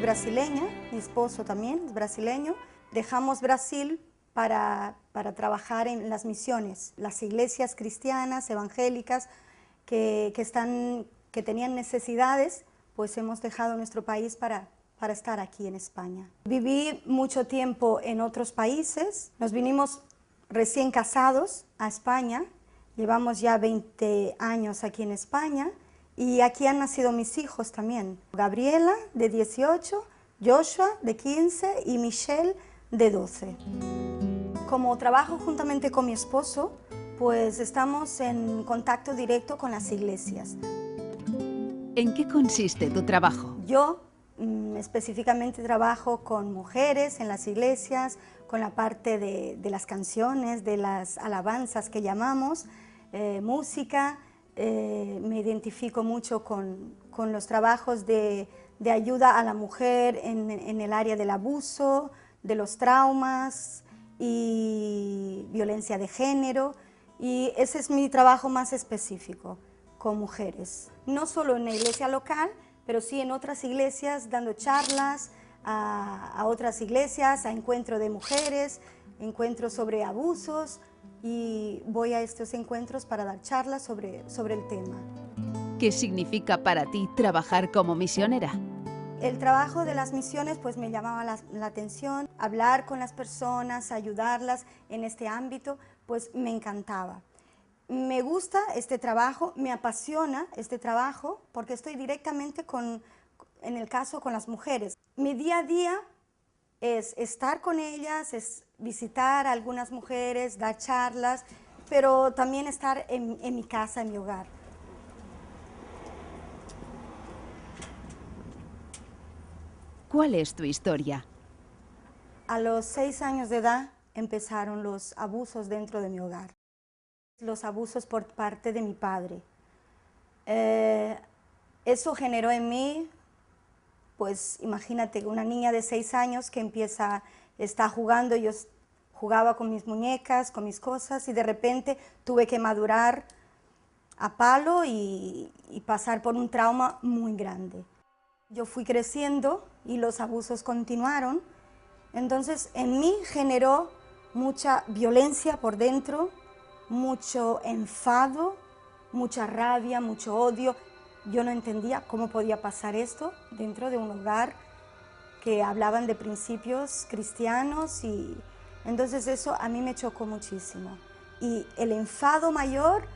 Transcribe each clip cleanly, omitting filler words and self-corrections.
brasileña, mi esposo también es brasileño. Dejamos Brasil para trabajar en las misiones, las iglesias cristianas, evangélicas, que tenían necesidades, pues hemos dejado nuestro país para estar aquí en España. Viví mucho tiempo en otros países, nos vinimos recién casados a España, llevamos ya 20 años aquí en España y aquí han nacido mis hijos también, Gabriela de 18, Joshua de 15 y Michelle de 12. Como trabajo juntamente con mi esposo, pues estamos en contacto directo con las iglesias. ¿En qué consiste tu trabajo? Yo específicamente trabajo con mujeres en las iglesias, con la parte de las canciones, de las alabanzas que llamamos, música. Me identifico mucho con los trabajos de ayuda a la mujer en el área del abuso, de los traumas y violencia de género, y ese es mi trabajo más específico con mujeres. No solo en la iglesia local, pero sí en otras iglesias, dando charlas a otras iglesias, a encuentros de mujeres, encuentros sobre abusos, y voy a estos encuentros para dar charlas sobre el tema. ¿Qué significa para ti trabajar como misionera? El trabajo de las misiones pues me llamaba la atención, hablar con las personas, ayudarlas en este ámbito, pues me encantaba. Me gusta este trabajo, me apasiona este trabajo porque estoy directamente en el caso con las mujeres. Mi día a día es estar con ellas, es visitar a algunas mujeres, dar charlas, pero también estar en mi casa, en mi hogar. ¿Cuál es tu historia? A los 6 años de edad empezaron los abusos dentro de mi hogar. Los abusos por parte de mi padre. Eso generó en mí, pues imagínate, una niña de 6 años que está jugando, yo jugaba con mis muñecas, con mis cosas, y de repente tuve que madurar a palo y pasar por un trauma muy grande. Yo fui creciendo y los abusos continuaron, entonces en mí generó mucha violencia por dentro, mucho enfado, mucha rabia, mucho odio. Yo no entendía cómo podía pasar esto dentro de un hogar que hablaban de principios cristianos, y entonces eso a mí me chocó muchísimo. Y el enfado mayor,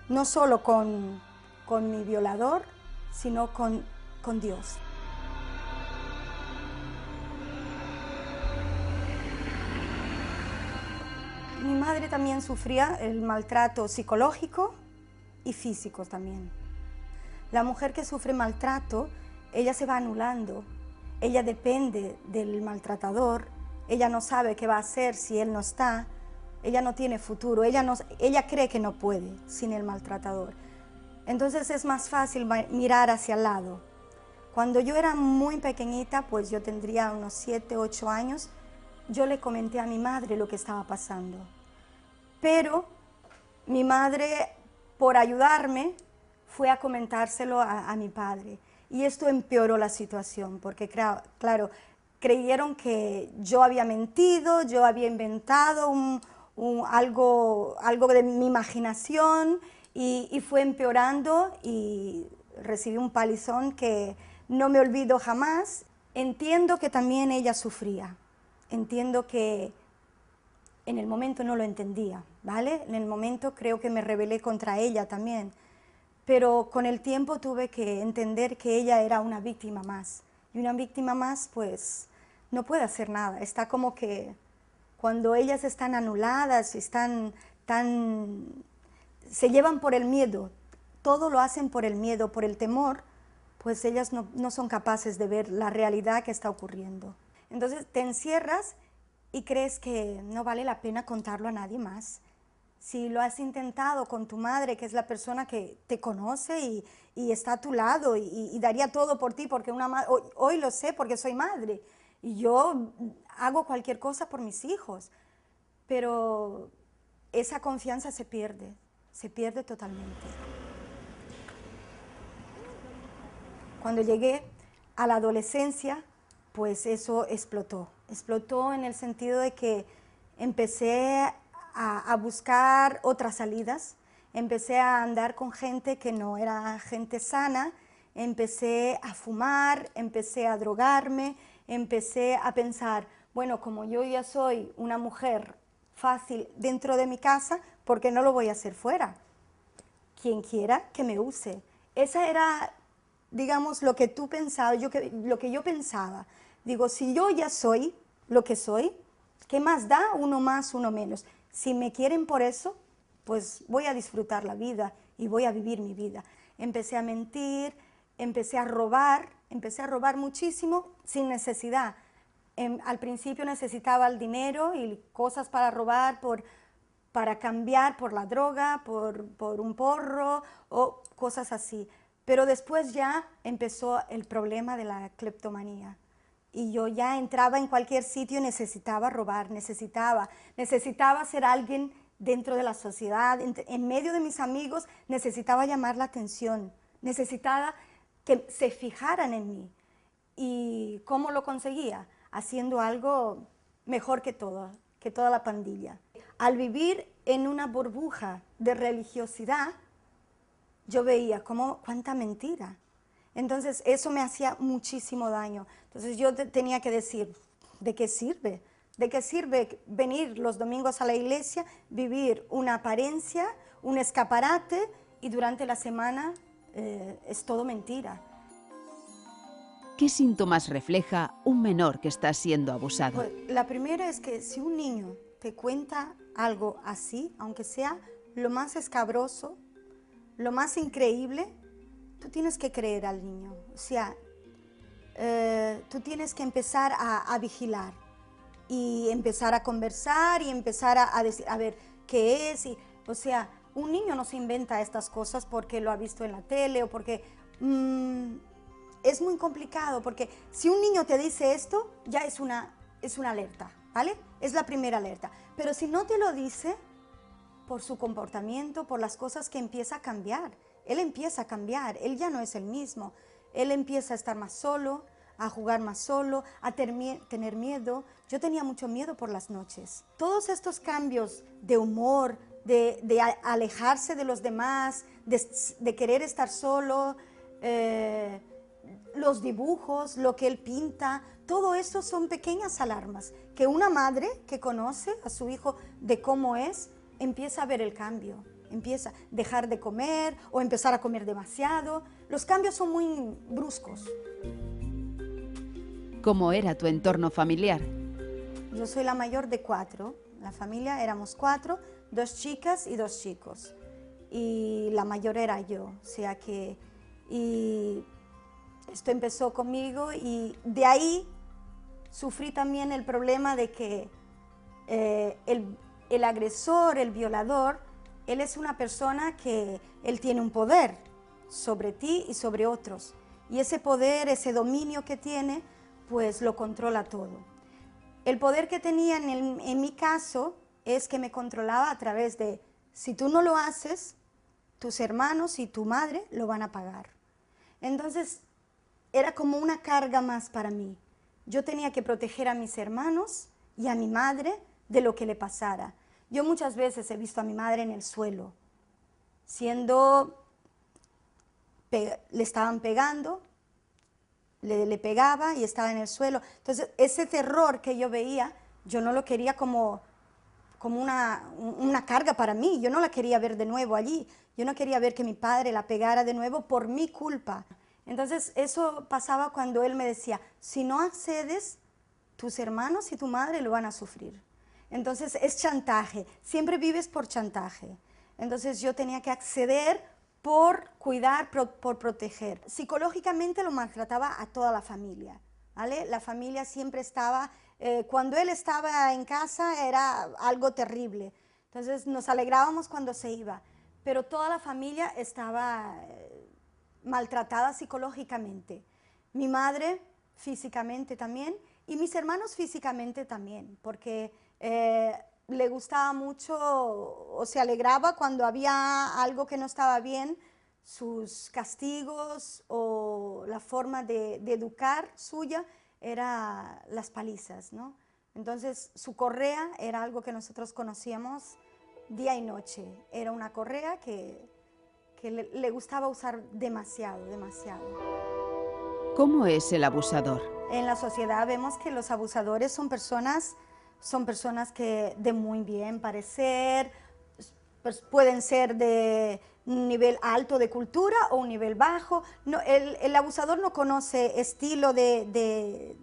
no solo con mi violador, sino con Dios. Mi madre también sufría el maltrato psicológico y físico también. La mujer que sufre maltrato, ella se va anulando, ella depende del maltratador, ella no sabe qué va a hacer si él no está, ella no tiene futuro, ella cree que no puede sin el maltratador. Entonces es más fácil mirar hacia el lado. Cuando yo era muy pequeñita, pues yo tendría unos 7, 8 años, yo le comenté a mi madre lo que estaba pasando. Pero mi madre, por ayudarme, fue a comentárselo a mi padre. Y esto empeoró la situación, porque claro, creyeron que yo había mentido, yo había inventado algo de mi imaginación, y fue empeorando, y recibí un palizón que no me olvido jamás. Entiendo que también ella sufría, entiendo que en el momento no lo entendía, ¿vale? En el momento creo que me rebelé contra ella también, pero con el tiempo tuve que entender que ella era una víctima más, y una víctima más pues no puede hacer nada. Está como que cuando ellas están anuladas, se llevan por el miedo, todo lo hacen por el miedo, por el temor, pues ellas no son capaces de ver la realidad que está ocurriendo. Entonces te encierras y crees que no vale la pena contarlo a nadie más. Si lo has intentado con tu madre, que es la persona que te conoce y está a tu lado y daría todo por ti, porque hoy lo sé porque soy madre, y yo hago cualquier cosa por mis hijos, pero esa confianza se pierde totalmente. Cuando llegué A la adolescencia, pues eso explotó. Explotó en el sentido de que empecé a buscar otras salidas, empecé a andar con gente que no era gente sana, empecé a fumar, empecé a drogarme, empecé a pensar, bueno, como yo ya soy una mujer fácil dentro de mi casa, ¿por qué no lo voy a hacer fuera? Quien quiera que me use. Esa era, digamos, lo que tú pensabas, lo que yo pensaba. Digo, si yo ya soy lo que soy, ¿qué más da uno más, uno menos? Si me quieren por eso, pues voy a disfrutar la vida y voy a vivir mi vida. Empecé a mentir, empecé a robar muchísimo sin necesidad. Al principio necesitaba el dinero y cosas para robar, para cambiar por la droga, por un porro o cosas así. Pero después ya empezó el problema de la cleptomanía. Y yo ya entraba en cualquier sitio y necesitaba robar, necesitaba ser alguien dentro de la sociedad, en medio de mis amigos, necesitaba llamar la atención, necesitaba que se fijaran en mí. ¿Y cómo lo conseguía? Haciendo algo mejor que toda la pandilla. Al vivir en una burbuja de religiosidad, yo veía cuánta mentira. Entonces eso me hacía muchísimo daño. Entonces yo tenía que decir, ¿de qué sirve? ¿De qué sirve venir los domingos a la iglesia, vivir una apariencia, un escaparate y durante la semana es todo mentira? ¿Qué síntomas refleja un menor que está siendo abusado? Pues, la primera es que si un niño te cuenta algo así, aunque sea lo más escabroso, lo más increíble, tú tienes que creer al niño. O sea, tú tienes que empezar a vigilar y empezar a conversar y empezar a decir, a ver, ¿qué es? O sea, un niño no se inventa estas cosas porque lo ha visto en la tele o porque... es muy complicado porque si un niño te dice esto, ya es una alerta, ¿vale? Es la primera alerta. Pero si no te lo dice, por su comportamiento, por las cosas que empieza a cambiar, él empieza a cambiar, él ya no es el mismo. Él empieza a estar más solo, a jugar más solo, a tener miedo. Yo tenía mucho miedo por las noches. Todos estos cambios de humor, de alejarse de los demás, de querer estar solo, los dibujos, lo que él pinta, todo eso son pequeñas alarmas que una madre que conoce a su hijo de cómo es, empieza a ver el cambio, empieza a dejar de comer o empezar a comer demasiado. Los cambios son muy bruscos. ¿Cómo era tu entorno familiar? Yo soy la mayor de 4, la familia éramos 4, 2 chicas y 2 chicos. Y la mayor era yo, o sea que... Y esto empezó conmigo y de ahí sufrí también el problema de que el agresor, el violador, él es una persona que él tiene un poder sobre ti y sobre otros. Y ese poder, ese dominio que tiene, pues lo controla todo. El poder que tenía en mi caso es que me controlaba a través de, si tú no lo haces, tus hermanos y tu madre lo van a pagar. Entonces, era como una carga más para mí. Yo tenía que proteger a mis hermanos y a mi madre de lo que le pasara. Yo muchas veces he visto a mi madre en el suelo, le estaban pegando, le pegaba y estaba en el suelo. Entonces, ese terror que yo veía, yo no lo quería como una carga para mí. Yo no la quería ver de nuevo allí. Yo no quería ver que mi padre la pegara de nuevo por mi culpa. Entonces, eso pasaba cuando él me decía, si no accedes, tus hermanos y tu madre lo van a sufrir. Entonces, es chantaje. Siempre vives por chantaje. Entonces, yo tenía que acceder por cuidar, por proteger. Psicológicamente lo maltrataba a toda la familia, ¿vale? La familia siempre estaba, cuando él estaba en casa era algo terrible. Entonces, nos alegrábamos cuando se iba, pero toda la familia estaba maltratada psicológicamente. Mi madre físicamente también y mis hermanos físicamente también, porque le gustaba mucho o se alegraba cuando había algo que no estaba bien, sus castigos o la forma de educar suya era las palizas, ¿no? Entonces su correa era algo que nosotros conocíamos día y noche. Era una correa que le gustaba usar demasiado, demasiado. ¿Cómo es el abusador? En la sociedad vemos que los abusadores son personas que de muy bien parecer, pues pueden ser de un nivel alto de cultura o un nivel bajo. No, el abusador no conoce estilo de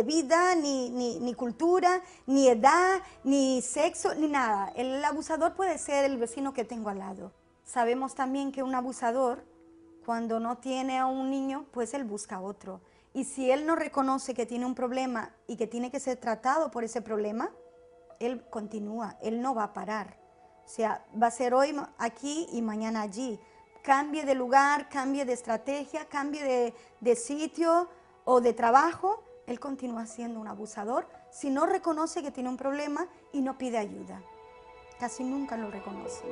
vida, ni cultura, ni edad, ni sexo, ni nada. El abusador puede ser el vecino que tengo al lado. Sabemos también que un abusador, cuando no tiene a un niño, pues él busca a otro. Y si él no reconoce que tiene un problema y que tiene que ser tratado por ese problema, él continúa, él no va a parar. O sea, va a ser hoy aquí y mañana allí. Cambie de lugar, cambie de estrategia, cambie de sitio o de trabajo, él continúa siendo un abusador si no reconoce que tiene un problema y no pide ayuda. Casi nunca lo reconocen.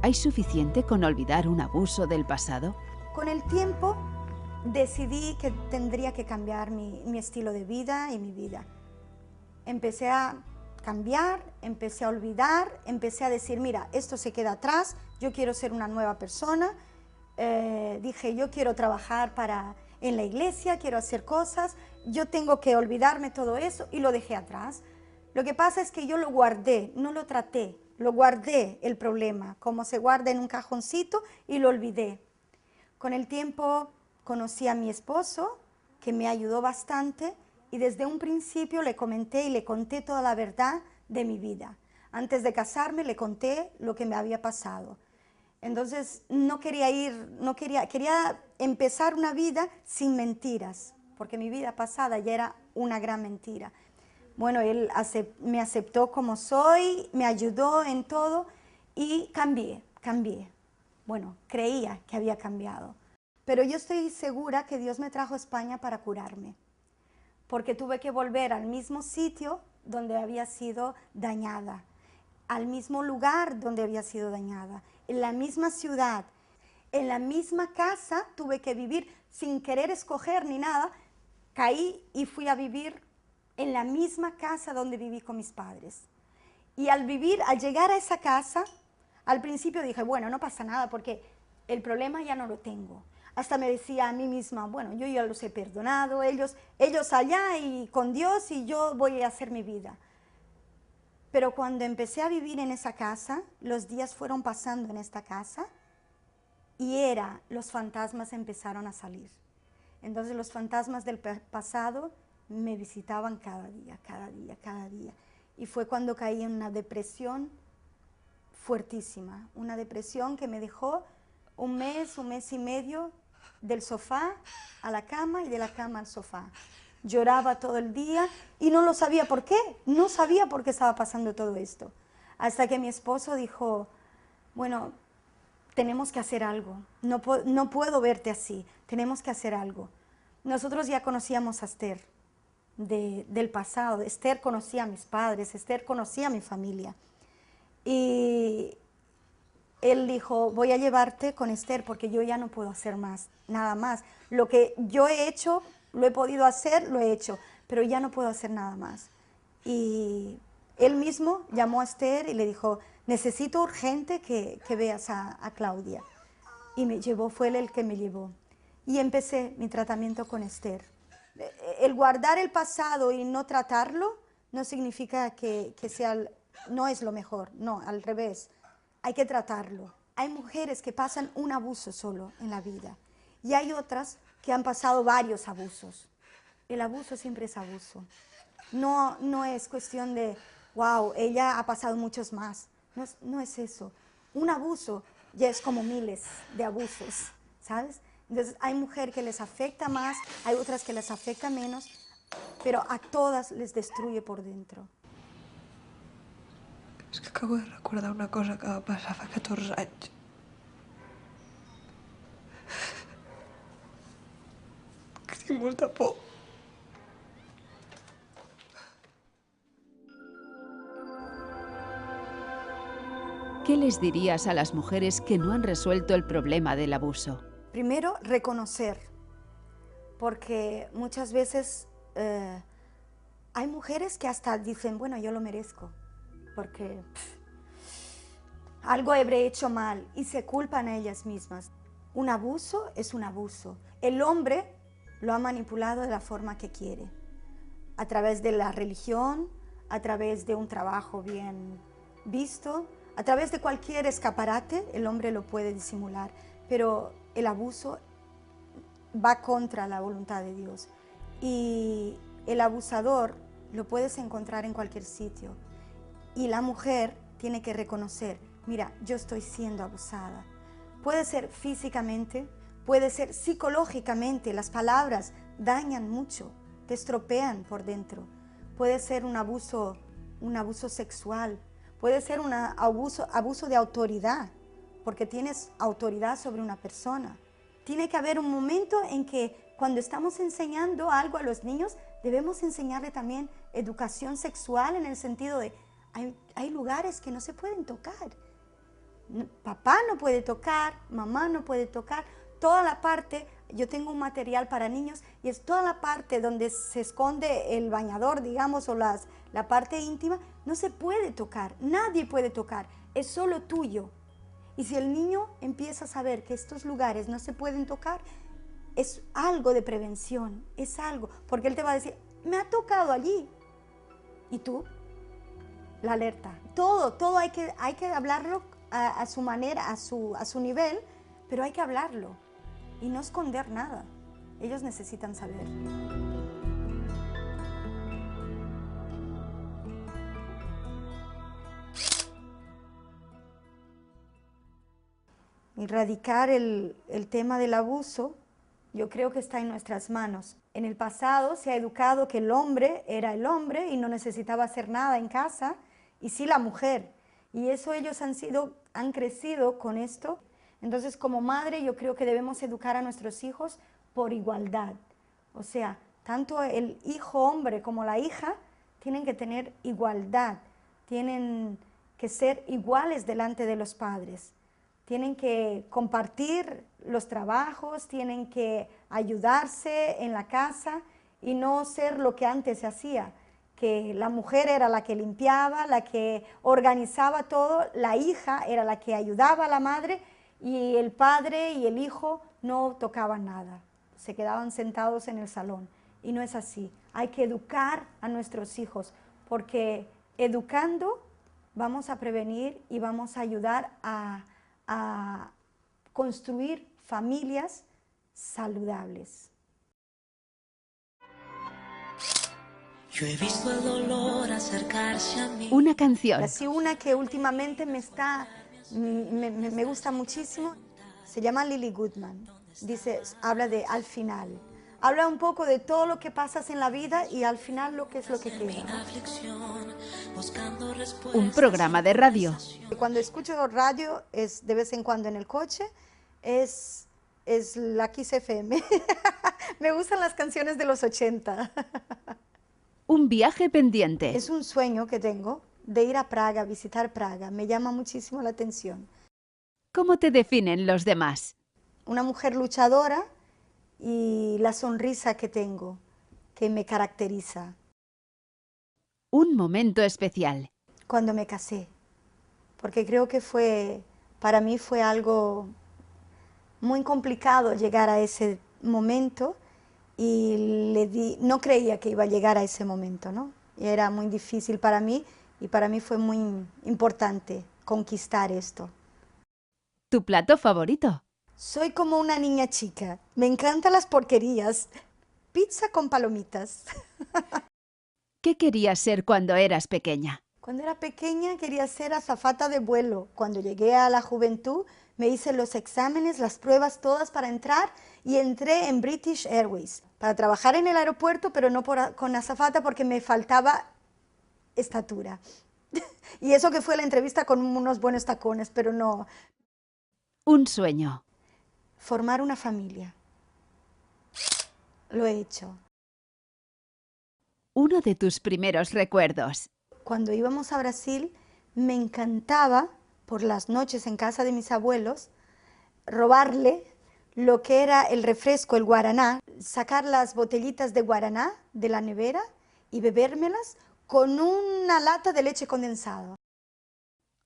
¿Hay suficiente con olvidar un abuso del pasado? Con el tiempo decidí que tendría que cambiar mi estilo de vida y mi vida. Empecé a cambiar, empecé a olvidar, empecé a decir, mira, esto se queda atrás, yo quiero ser una nueva persona. Dije, yo quiero trabajar en la iglesia, quiero hacer cosas, yo tengo que olvidarme todo eso y lo dejé atrás. Lo que pasa es que yo lo guardé, no lo traté, lo guardé el problema, como se guarda en un cajoncito y lo olvidé. Con el tiempo conocí a mi esposo, que me ayudó bastante, y desde un principio le comenté y le conté toda la verdad de mi vida. Antes de casarme le conté lo que me había pasado. Entonces quería empezar una vida sin mentiras, porque mi vida pasada ya era una gran mentira. Bueno, él me aceptó como soy, me ayudó en todo y cambié. Bueno, creía que había cambiado. Pero yo estoy segura que Dios me trajo a España para curarme, porque tuve que volver al mismo sitio donde había sido dañada, al mismo lugar donde había sido dañada, en la misma ciudad, en la misma casa tuve que vivir sin querer escoger ni nada. Caí y fui a vivir en la misma casa donde viví con mis padres. Y al llegar a esa casa, al principio dije, bueno, no pasa nada porque el problema ya no lo tengo. Hasta me decía a mí misma, bueno, yo ya los he perdonado, ellos allá y con Dios y yo voy a hacer mi vida. Pero cuando empecé a vivir en esa casa, los días fueron pasando en esta casa y los fantasmas empezaron a salir. Entonces los fantasmas del pasado me visitaban cada día. Y fue cuando caí en una depresión fuertísima, una depresión que me dejó un mes y medio del sofá a la cama y de la cama al sofá. Lloraba todo el día y no lo sabía por qué, no sabía por qué estaba pasando todo esto. Hasta que mi esposo dijo, bueno, tenemos que hacer algo, no puedo verte así, tenemos que hacer algo. Nosotros ya conocíamos a Esther del pasado, Esther conocía a mis padres, Esther conocía a mi familia. Y él dijo, voy a llevarte con Esther porque yo ya no puedo hacer nada más. Lo que yo he hecho, lo he podido hacer, lo he hecho, pero ya no puedo hacer nada más. Y él mismo llamó a Esther y le dijo, necesito urgente que veas a Claudia. Y fue él el que me llevó. Y empecé mi tratamiento con Esther. El guardar el pasado y no tratarlo no significa que no es lo mejor, no, al revés. Hay que tratarlo. Hay mujeres que pasan un abuso solo en la vida y hay otras que han pasado varios abusos. El abuso siempre es abuso. No es cuestión de, wow, ella ha pasado muchos más. No es eso. Un abuso ya es como miles de abusos, ¿sabes? Entonces hay mujeres que les afecta más, hay otras que les afecta menos, pero a todas les destruye por dentro. És que acabo de recordar una cosa que va passar fa 14 anys. Que tinc molta por. ¿Qué les dirías a las mujeres que no han resuelto el problema del abuso? Primero, reconocer, porque muchas veces hay mujeres que hasta dicen, bueno, yo lo merezco, porque algo habré hecho mal, y se culpan a ellas mismas. Un abuso es un abuso. El hombre lo ha manipulado de la forma que quiere, a través de la religión, a través de un trabajo bien visto, a través de cualquier escaparate, el hombre lo puede disimular, pero el abuso va contra la voluntad de Dios. Y el abusador lo puedes encontrar en cualquier sitio. Y la mujer tiene que reconocer, mira, yo estoy siendo abusada. Puede ser físicamente, puede ser psicológicamente, las palabras dañan mucho, te estropean por dentro. Puede ser un abuso sexual, puede ser un abuso de autoridad, porque tienes autoridad sobre una persona. Tiene que haber un momento en que cuando estamos enseñando algo a los niños, debemos enseñarle también educación sexual en el sentido de, hay lugares que no se pueden tocar. Papá no puede tocar, mamá no puede tocar. Toda la parte, yo tengo un material para niños y es toda la parte donde se esconde el bañador, digamos, o la parte íntima, no se puede tocar, nadie puede tocar, es solo tuyo. Y si el niño empieza a saber que estos lugares no se pueden tocar, es algo de prevención, es algo, porque él te va a decir, me ha tocado allí. ¿Y tú? La alerta. Todo hay que hablarlo a su manera, a su nivel, pero hay que hablarlo y no esconder nada. Ellos necesitan saber. Erradicar el tema del abuso, yo creo que está en nuestras manos. En el pasado se ha educado que el hombre era el hombre y no necesitaba hacer nada en casa, y sí la mujer. Y eso ellos han crecido con esto. Entonces, como madre, yo creo que debemos educar a nuestros hijos por igualdad. O sea, tanto el hijo hombre como la hija tienen que tener igualdad, tienen que ser iguales delante de los padres. Tienen que compartir los trabajos, tienen que ayudarse en la casa y no ser lo que antes se hacía, que la mujer era la que limpiaba, la que organizaba todo, la hija era la que ayudaba a la madre y el padre y el hijo no tocaban nada, se quedaban sentados en el salón. Y no es así, hay que educar a nuestros hijos, porque educando vamos a prevenir y vamos a ayudar a construir familias saludables. Yo he visto el dolor acercarse a mí. Una canción. Así una que últimamente me gusta muchísimo, se llama Lily Goodman. Dice, habla de al final. Habla un poco de todo lo que pasas en la vida y al final lo que es lo que queda. Un programa de radio. Cuando escucho radio, es de vez en cuando en el coche, es la Kiss FM. Me gustan las canciones de los 80. Un viaje pendiente. Es un sueño que tengo de ir a Praga, visitar Praga. Me llama muchísimo la atención. ¿Cómo te definen los demás? Una mujer luchadora y la sonrisa que tengo, que me caracteriza. Un momento especial. Cuando me casé, porque creo que para mí fue algo muy complicado llegar a ese momento y no creía que iba a llegar a ese momento, ¿no? Y era muy difícil para mí y para mí fue muy importante conquistar esto. ¿Tu plato favorito? Soy como una niña chica, me encantan las porquerías, pizza con palomitas. ¿Qué querías ser cuando eras pequeña? Cuando era pequeña quería ser azafata de vuelo. Cuando llegué a la juventud me hice los exámenes, las pruebas todas para entrar y entré en British Airways para trabajar en el aeropuerto, pero no con azafata porque me faltaba estatura. Y eso que fue la entrevista con unos buenos tacones, pero no. Un sueño. Formar una familia. Lo he hecho. Uno de tus primeros recuerdos. Cuando íbamos a Brasil me encantaba por las noches en casa de mis abuelos, robarle lo que era el refresco, el guaraná, sacar las botellitas de guaraná de la nevera y bebérmelas con una lata de leche condensada.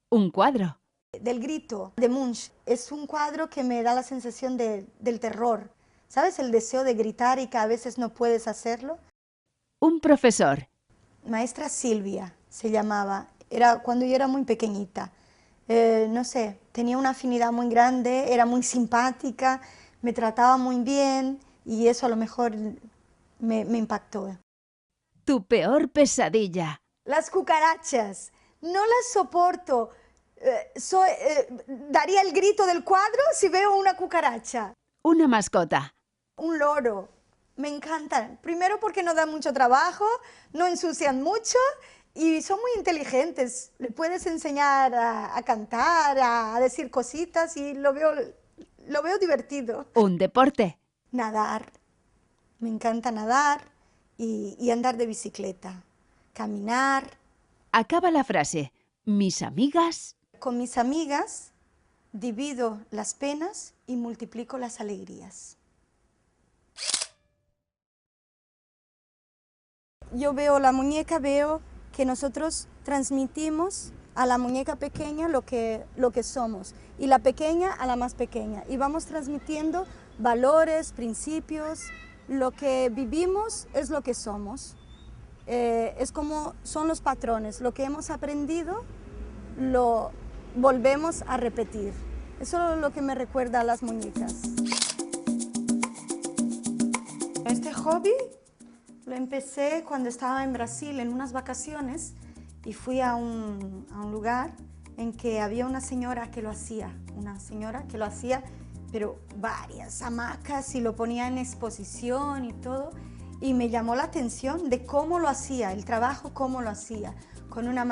Un cuadro. Del grito de Munch. Es un cuadro que me da la sensación del terror. ¿Sabes? El deseo de gritar y que a veces no puedes hacerlo. Un profesor. Maestra Silvia se llamaba. Era cuando yo era muy pequeñita. No sé, tenía una afinidad muy grande, era muy simpática, me trataba muy bien y eso a lo mejor me impactó. Tu peor pesadilla. Las cucarachas. No las soporto. Daría el grito del cuadro si veo una cucaracha. Una mascota. Un loro. Me encantan. Primero porque no dan mucho trabajo, no ensucian mucho y son muy inteligentes. Le puedes enseñar a cantar, a decir cositas y lo veo divertido. Un deporte. Nadar. Me encanta nadar y andar de bicicleta. Caminar. Acaba la frase. Mis amigas. Con mis amigas divido las penas y multiplico las alegrías. Yo veo la muñeca, veo que nosotros transmitimos a la muñeca pequeña lo que somos y la pequeña a la más pequeña y vamos transmitiendo valores, principios, lo que vivimos es lo que somos, es como son los patrones, lo que hemos aprendido lo volvemos a repetir. Eso es lo que me recuerda a las muñecas. Este hobby lo empecé cuando estaba en Brasil en unas vacaciones y fui a un lugar en que había una señora que lo hacía, pero varias hamacas y lo ponía en exposición y todo y me llamó la atención de cómo lo hacía, el trabajo cómo lo hacía, con una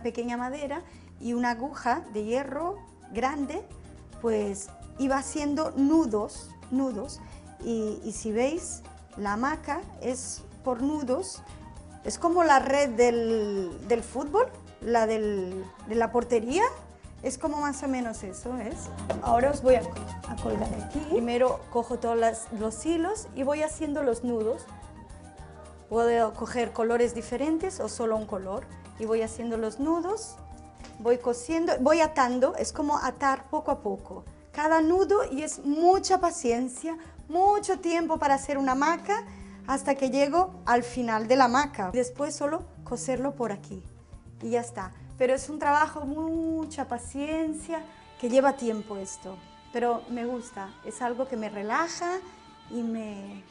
pequeña madera y una aguja de hierro grande, pues iba haciendo nudos y si veis, la hamaca es por nudos, es como la red del fútbol, la de la portería, es como más o menos eso, ¿ves? Ahora os voy a colgar aquí. Primero cojo todos los hilos y voy haciendo los nudos. Puedo coger colores diferentes o solo un color y voy haciendo los nudos, voy cosiendo, voy atando, es como atar poco a poco. Cada nudo y es mucha paciencia, mucho tiempo para hacer una hamaca hasta que llego al final de la hamaca. Después solo coserlo por aquí y ya está. Pero es un trabajo, mucha paciencia, que lleva tiempo esto. Pero me gusta, es algo que me relaja y me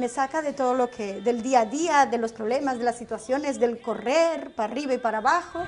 saca de todo lo que, del día a día, de los problemas, de las situaciones, del correr para arriba y para abajo.